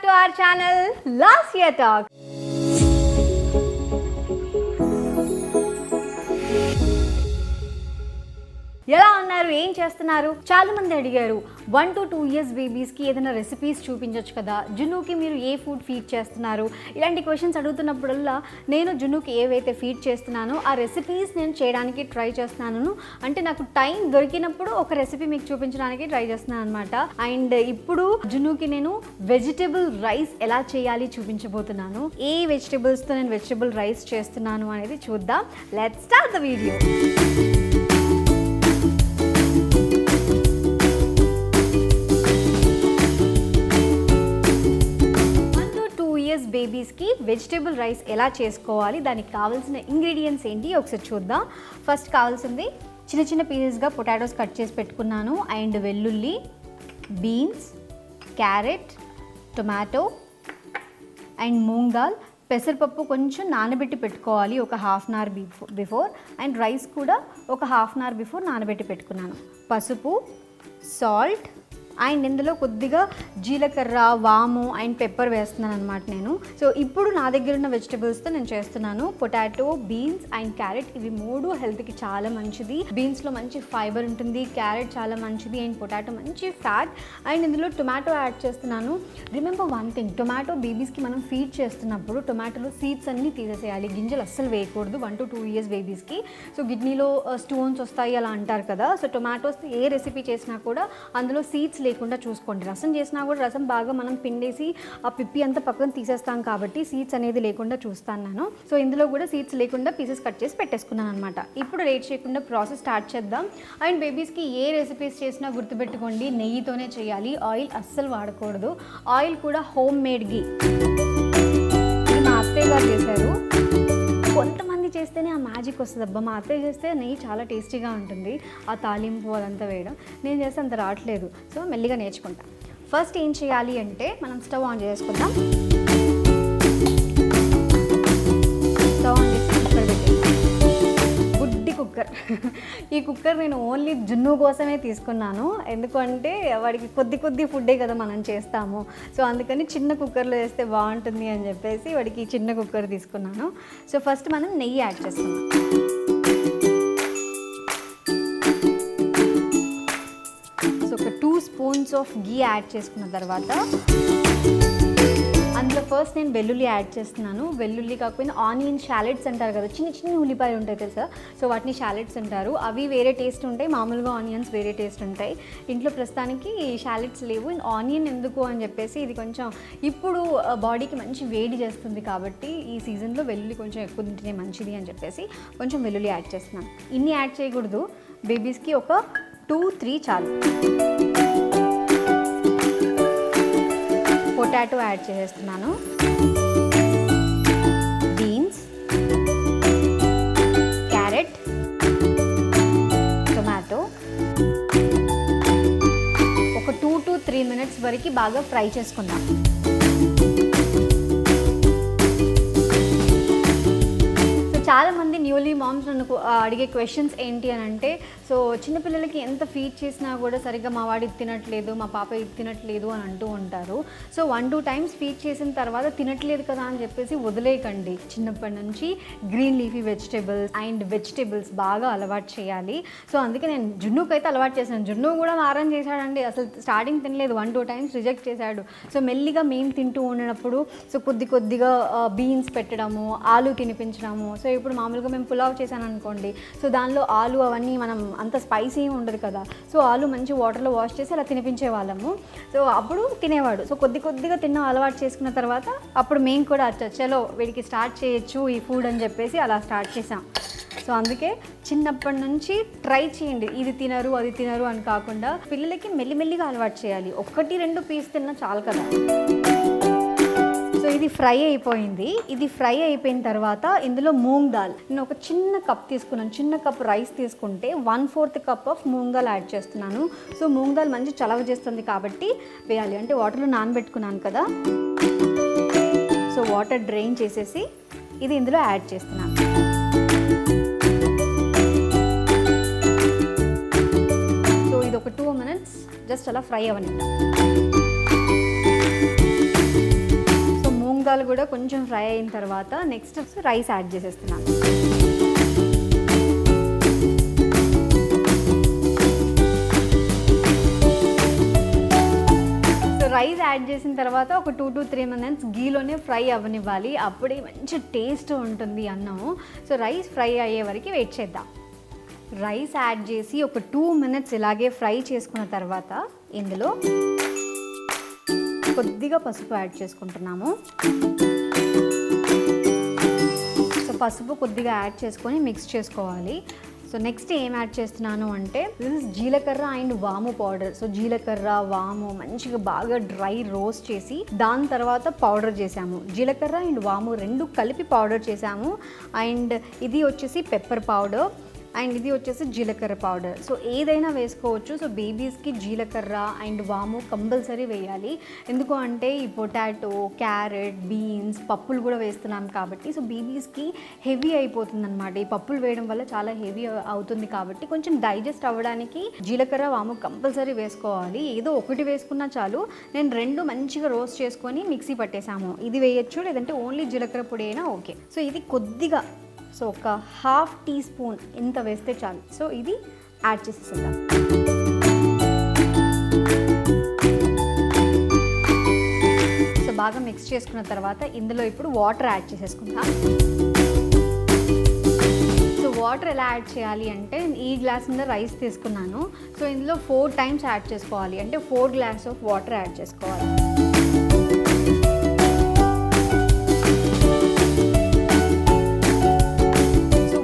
to our channel Lasya Talks. ఎలా ఉన్నారు, ఏం చేస్తున్నారు? చాలా మంది అడిగారు 1 to 2 years బేబీస్కి ఏదైనా రెసిపీస్ చూపించవచ్చు కదా, జున్నుకి మీరు ఏ ఫుడ్ ఫీడ్ చేస్తున్నారు, ఇలాంటి క్వశ్చన్స్ అడుగుతున్నప్పుడల్లా నేను జున్నుకి ఏవైతే ఫీడ్ చేస్తున్నానో ఆ రెసిపీస్ నేను చేయడానికి ట్రై చేస్తున్నాను. అంటే నాకు టైం దొరికినప్పుడు ఒక రెసిపీ మీకు చూపించడానికి ట్రై చేస్తున్నాను అనమాట. అండ్ ఇప్పుడు జున్నుకి నేను వెజిటబుల్ రైస్ ఎలా చేయాలి చూపించబోతున్నాను. ఏ వెజిటబుల్స్తో నేను వెజిటబుల్ రైస్ చేస్తున్నాను అనేది చూద్దాం. Let's start the video. 2 years బేబీస్కి వెజిటబుల్ రైస్ ఎలా చేసుకోవాలి, దానికి కావాల్సిన ఇంగ్రీడియంట్స్ ఏంటి ఒకసారి చూద్దాం. ఫస్ట్ కావాల్సింది చిన్న చిన్న పీసెస్గా పొటాటోస్ కట్ చేసి పెట్టుకున్నాను. అండ్ వెల్లుల్లి, beans, carrot, tomato and moong dal. పెసరపప్పు కొంచెం నానబెట్టి పెట్టుకోవాలి ఒక half an hour before. And rice కూడా ఒక హాఫ్ అన్ అవర్ బిఫోర్ నానబెట్టి పెట్టుకున్నాను. పసుపు, సాల్ట్ అండ్ ఇందులో కొద్దిగా జీలకర్ర, వాము అండ్ పెప్పర్ వేస్తున్నాను అనమాట నేను. సో ఇప్పుడు నా దగ్గర ఉన్న వెజిటబుల్స్తో నేను చేస్తున్నాను. పొటాటో, బీన్స్ అండ్ క్యారెట్, ఇవి మూడు హెల్త్కి చాలా మంచిది. బీన్స్లో మంచి ఫైబర్ ఉంటుంది, క్యారెట్ చాలా మంచిది అండ్ పొటాటో మంచి ఫ్యాట్. అండ్ ఇందులో టొమాటో యాడ్ చేస్తున్నాను. రిమెంబర్ వన్ థింగ్, టొమాటో బేబీస్కి మనం ఫీడ్ చేస్తున్నప్పుడు టొమాటోలో సీడ్స్ అన్నీ తీసేసేయాలి, గింజలు అస్సలు వేయకూడదు 1 to 2 years బేబీస్కి. సో కిడ్నీలో స్టోన్స్ వస్తాయి అలా అంటారు కదా. సో టొమాటోస్ ఏ రెసిపీ చేసినా కూడా అందులో సీడ్స్ లేకుండా చూసుకోండి. రసం చేసినా కూడా రసం బాగా మనం పిండేసి ఆ పిప్పి అంతా పక్కన తీసేస్తాం కాబట్టి సీడ్స్ అనేది లేకుండా చూస్తాను నేను. సో ఇందులో కూడా సీడ్స్ లేకుండా పీసెస్ కట్ చేసి పెట్టేసుకున్నాను అనమాట. ఇప్పుడు లేట్ చేయకుండా ప్రాసెస్ స్టార్ట్ చేద్దాం. అండ్ బేబీస్కి ఏ రెసిపీస్ చేసినా గుర్తుపెట్టుకోండి, నెయ్యితోనే చేయాలి, ఆయిల్ అస్సలు వాడకూడదు. ఆయిల్ కూడా హోమ్ మేడ్ గీ. మా అత్తయ్య గారు చేశారు. కొంతమంది చేస్తేనే ఆ మ్యాజిక్ వస్తుంది. అబ్బా, మా అత్తయ్య చేస్తే నెయ్యి చాలా టేస్టీగా ఉంటుంది, ఆ తాలింపు అదంతా వేయడం. నేను చేస్తే అంత రావట్లేదు. సో మెల్లిగా నేర్చుకుంటాను. ఫస్ట్ ఏం చేయాలి అంటే మనం స్టవ్ ఆన్ చేసుకుందాం. స్టవ్ ఆన్ చేసి కుక్కర్ పెట్టేసి, గుడ్డి కుక్కర్. ఈ కుక్కర్ నేను ఓన్లీ జున్ను కోసమే తీసుకున్నాను. ఎందుకంటే వాడికి కొద్ది ఫుడ్డే కదా మనం చేస్తాము. సో అందుకని చిన్న కుక్కర్లో వేస్తే బాగుంటుంది అని చెప్పేసి వాడికి చిన్న కుక్కర్ తీసుకున్నాను. సో ఫస్ట్ మనం నెయ్యి యాడ్ చేస్తున్నాం. సో ఒక 2 spoons ఆఫ్ గీ యాడ్ చేసుకున్న తర్వాత అందులో ఫస్ట్ నేను వెల్లుల్లి యాడ్ చేస్తున్నాను. వెల్లుల్లి కాకపోయినా ఆనియన్ షాలెట్స్ అంటారు కదా, చిన్న చిన్న ఉల్లిపాయలు ఉంటాయి తెలుసా. సో వాటిని షాలెట్స్ అంటారు. అవి వేరే టేస్ట్ ఉంటాయి, మామూలుగా ఆనియన్స్ వేరే టేస్ట్ ఉంటాయి. ఇంట్లో ప్రస్తుతానికి షాలెట్స్ లేవు. ఆనియన్ ఎందుకు అని చెప్పేసి, ఇది కొంచెం ఇప్పుడు బాడీకి మంచి వేడి చేస్తుంది కాబట్టి ఈ సీజన్లో వెల్లుల్లి కొంచెం ఎక్కువ తింటేనే మంచిది అని చెప్పేసి కొంచెం వెల్లుల్లి యాడ్ చేస్తున్నాను. ఇన్ని యాడ్ చేయకూడదు, బేబీస్కి ఒక 2-3 చాలు. పొటాటో యాడ్ చేసేస్తున్నాను. బీన్స్, క్యారెట్, టొమాటో ఒక 2 to 3 minutes వరకు బాగా ఫ్రై చేసుకుందాం. చాలామంది న్యూలీ మామ్స్ నన్ను అడిగే క్వశ్చన్స్ ఏంటి అని అంటే, సో చిన్నపిల్లలకి ఎంత ఫీడ్ చేసినా కూడా సరిగ్గా మా వాడు ఇది తినట్లేదు, మా పాప ఇది తినట్లేదు అని అంటూ ఉంటారు. సో 1-2 times ఫీడ్ చేసిన తర్వాత తినట్లేదు కదా అని చెప్పేసి వదిలేయకండి. చిన్నప్పటి నుంచి గ్రీన్ లీఫీ వెజిటేబుల్స్ బాగా అలవాటు చేయాలి. సో అందుకే నేను జున్నుకి అయితే అలవాటు చేశాను. జున్ను కూడా మారం చేశాడండి. అసలు స్టార్టింగ్ తినలేదు, 1-2 times రిజెక్ట్ చేశాడు. సో మెల్లిగా మేము తింటూ ఉన్నప్పుడు సో కొద్దిగా బీన్స్ పెట్టడము, ఆలు తినిపించడము. సో ఇప్పుడు మామూలుగా మేము పులావ్ చేశాను అనుకోండి, సో దానిలో ఆలు అవన్నీ మనం అంత స్పైసీ ఉండదు కదా. సో ఆలు మంచి వాటర్లో వాష్ చేసి అలా తినిపించే వాళ్ళము. సో అప్పుడు తినేవాడు. సో కొద్దిగా తిన్న అలవాటు చేసుకున్న తర్వాత అప్పుడు మేము కూడా చలో వీడికి స్టార్ట్ చేయొచ్చు ఈ ఫుడ్ అని చెప్పేసి అలా స్టార్ట్ చేసాం. సో అందుకే చిన్నప్పటి నుంచి ట్రై చేయండి, ఇది తినరు అది తినరు అని కాకుండా పిల్లలకి మెల్లిమెల్లిగా అలవాటు చేయాలి. 1-2 పీస్ తిన్నా చాలు కదా. సో ఇది ఫ్రై అయిపోయింది. ఇది ఫ్రై అయిపోయిన తర్వాత ఇందులో మూంగ్ దాల్ నేను ఒక చిన్న కప్ తీసుకున్నాను. చిన్న కప్ రైస్ తీసుకుంటే 1/4 cup of moong dal add చేస్తున్నాను. సో మూంగ్ దాల్ మంచి చలవ చేస్తుంది కాబట్టి వేయాలి. అంటే వాటర్లో నానబెట్టుకున్నాను కదా. సో వాటర్ డ్రైన్ చేసేసి ఇది ఇందులో యాడ్ చేస్తున్నాను. సో ఇది ఒక 2 minutes జస్ట్ అలా ఫ్రై అవ్వనిద్దాం. టమోటాలు కూడా కొంచెం ఫ్రై అయిన తర్వాత నెక్స్ట్ రైస్ యాడ్ చేసేస్తున్నాను. రైస్ యాడ్ చేసిన తర్వాత ఒక 2 to 3 minutes గీలోనే ఫ్రై అవ్వనివ్వాలి. అప్పుడే మంచి టేస్ట్ ఉంటుంది అన్నము. సో రైస్ ఫ్రై అయ్యే వరకు వెయిట్ చేద్దాం. రైస్ యాడ్ చేసి ఒక 2 minutes ఇలాగే ఫ్రై చేసుకున్న తర్వాత ఇందులో కొద్దిగా పసుపు యాడ్ చేసుకుంటున్నాము. సో పసుపు కొద్దిగా యాడ్ చేసుకొని మిక్స్ చేసుకోవాలి. సో నెక్స్ట్ ఏం యాడ్ చేస్తున్నాను అంటే దిస్ ఇస్ జీలకర్ర అండ్ వాము పౌడర్. సో జీలకర్ర వాము మంచిగా బాగా డ్రై రోస్ట్ చేసి దాని తర్వాత పౌడర్ చేసాము. జీలకర్ర అండ్ వాము రెండు కలిపి పౌడర్ చేసాము. అండ్ ఇది వచ్చేసి పెప్పర్ పౌడర్ అండ్ ఇది వచ్చేసి జీలకర్ర పౌడర్. సో ఏదైనా వేసుకోవచ్చు. సో బేబీస్కి జీలకర్ర అండ్ వాము కంపల్సరీ వేయాలి. ఎందుకు అంటే ఈ పొటాటో, క్యారెట్, బీన్స్, పప్పులు కూడా వేస్తున్నాం కాబట్టి సో బేబీస్కి హెవీ అయిపోతుంది అనమాట. ఈ పప్పులు వేయడం వల్ల చాలా హెవీ అవుతుంది కాబట్టి కొంచెం డైజెస్ట్ అవ్వడానికి జీలకర్ర వాము కంపల్సరీ వేసుకోవాలి. ఏదో ఒకటి వేసుకున్నా చాలు. నేను రెండు మంచిగా రోస్ట్ చేసుకొని మిక్సీ పట్టేసాము. ఇది వేయచ్చు, లేదంటే ఓన్లీ జీలకర్ర పొడి అయినా ఓకే. సో ఇది కొద్దిగా సో ఒక 1/2 teaspoon ఇంత వేస్తే చాలు. సో ఇది యాడ్ చేసేద్దాం. సో బాగా మిక్స్ చేసుకున్న తర్వాత ఇందులో ఇప్పుడు వాటర్ యాడ్ చేసేసుకుందాం. సో వాటర్ ఎలా యాడ్ చేయాలి అంటే ఈ గ్లాస్ మీద రైస్ తీసుకున్నాను. సో ఇందులో 4 times యాడ్ చేసుకోవాలి. అంటే 4 glasses ఆఫ్ వాటర్ యాడ్ చేసుకోవాలి.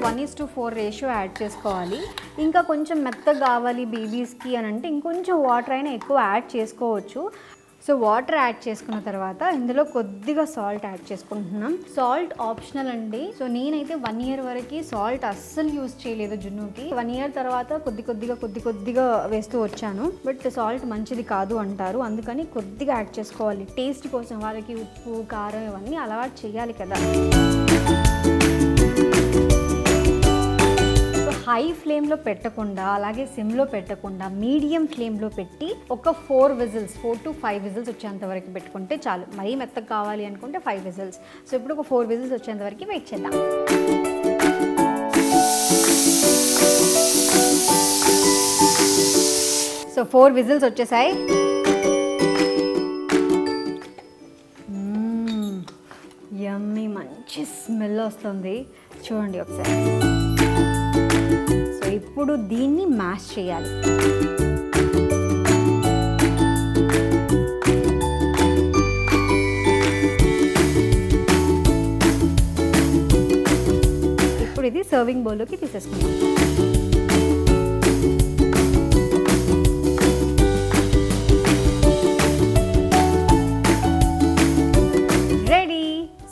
1:4 రేషియో యాడ్ చేసుకోవాలి. ఇంకా కొంచెం మెత్తగా కావాలి బేబీస్కి అని అంటే ఇంకొంచెం వాటర్ అయినా ఎక్కువ యాడ్ చేసుకోవచ్చు. సో వాటర్ యాడ్ చేసుకున్న తర్వాత ఇందులో కొద్దిగా సాల్ట్ యాడ్ చేసుకుంటున్నాం. సాల్ట్ ఆప్షనల్ అండి. సో నేనైతే 1 year వరకు సాల్ట్ అస్సలు యూజ్ చేయలేదు జున్నుకి. 1 year తర్వాత కొద్దిగా వేస్తూ వచ్చాను. బట్ సాల్ట్ మంచిది కాదు అంటారు, అందుకని కొద్దిగా యాడ్ చేసుకోవాలి టేస్ట్ కోసం. వాళ్ళకి ఉప్పు, కారం ఇవన్నీ అలవాటు చేయాలి కదా. హై ఫ్లేమ్లో పెట్టకుండా అలాగే సిమ్లో పెట్టకుండా మీడియం ఫ్లేమ్లో పెట్టి ఒక 4 to 5 విజిల్స్ వచ్చేంత వరకు పెట్టుకుంటే చాలు. మరీ మెత్తగా కావాలి అనుకుంటే 5 విజిల్స్. సో ఇప్పుడు ఒక 4 విజిల్స్ వచ్చేంత వరకు వెయిట్ చేద్దాం. సో 4 విజిల్స్ వచ్చేసాయి. యమ్మీ మంచి స్మెల్ వస్తుంది, చూడండి ఒకసారి. సో ఇప్పుడు దీన్ని మ్యాష్ చేయాలి. ఇప్పుడు ఇది సర్వింగ్ బౌల్లోకి తీసేసుకుందాం.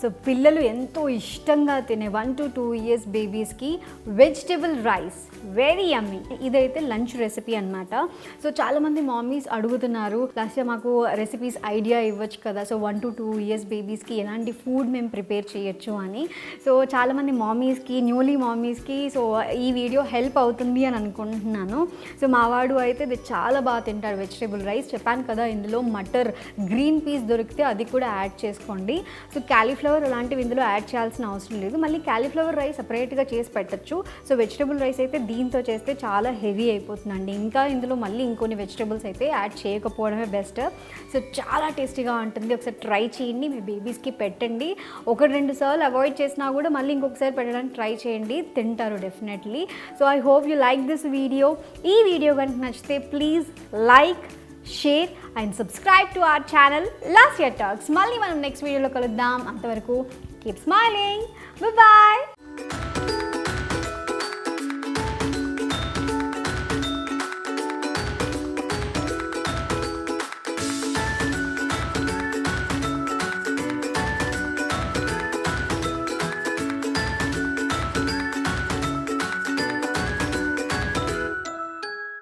సో పిల్లలు ఎంతో ఇష్టంగా తినే 1 to 2 years బేబీస్కి వెజిటబుల్ రైస్ వెరీ యమ్మీ. ఇదైతే లంచ్ రెసిపీ అనమాట. సో చాలామంది మామీస్ అడుగుతున్నారు, లాస్య మాకు రెసిపీస్ ఐడియా ఇవ్వచ్చు కదా. సో 1 to 2 years బేబీస్కి ఎలాంటి ఫుడ్ మేము ప్రిపేర్ చేయొచ్చు అని. సో చాలామంది మామీస్కి, న్యూలీ మామీస్కి సో ఈ వీడియో హెల్ప్ అవుతుంది అని అనుకుంటున్నాను. సో మా వాడు అయితే ఇది చాలా బాగా తింటాడు వెజిటబుల్ రైస్. చెప్పాను కదా ఇందులో మటర్, గ్రీన్ పీస్ దొరికితే అది కూడా యాడ్ చేసుకోండి. సో క్యాలీఫ్లవర్ అలాంటివి ఇందులో యాడ్ చేయాల్సిన అవసరం లేదు. మళ్ళీ క్యాలీఫ్లవర్ రైస్ సపరేట్గా చేసి పెట్టచ్చు. సో వెజిటబుల్ రైస్ అయితే దీంతో చేస్తే చాలా హెవీ అయిపోతుందండి. ఇంకా ఇందులో మళ్ళీ ఇంకొన్ని వెజిటబుల్స్ అయితే యాడ్ చేయకపోవడమే బెస్ట్. సో చాలా టేస్టీగా ఉంటుంది. ఒకసారి ట్రై చేయండి, మీ బేబీస్కి పెట్టండి. 1-2 సార్లు అవాయిడ్ చేసినా కూడా మళ్ళీ ఇంకొకసారి పెట్టడానికి ట్రై చేయండి, తింటారు definitely. So I hope you like this video. ఈ వీడియో కనుక నచ్చితే please like, share and subscribe to our channel Lasya Talks. మళ్ళీ మనం నెక్స్ట్ వీడియోలో కలుద్దాం. అంతవరకు కీప్ స్మైలింగ్. బాయ్.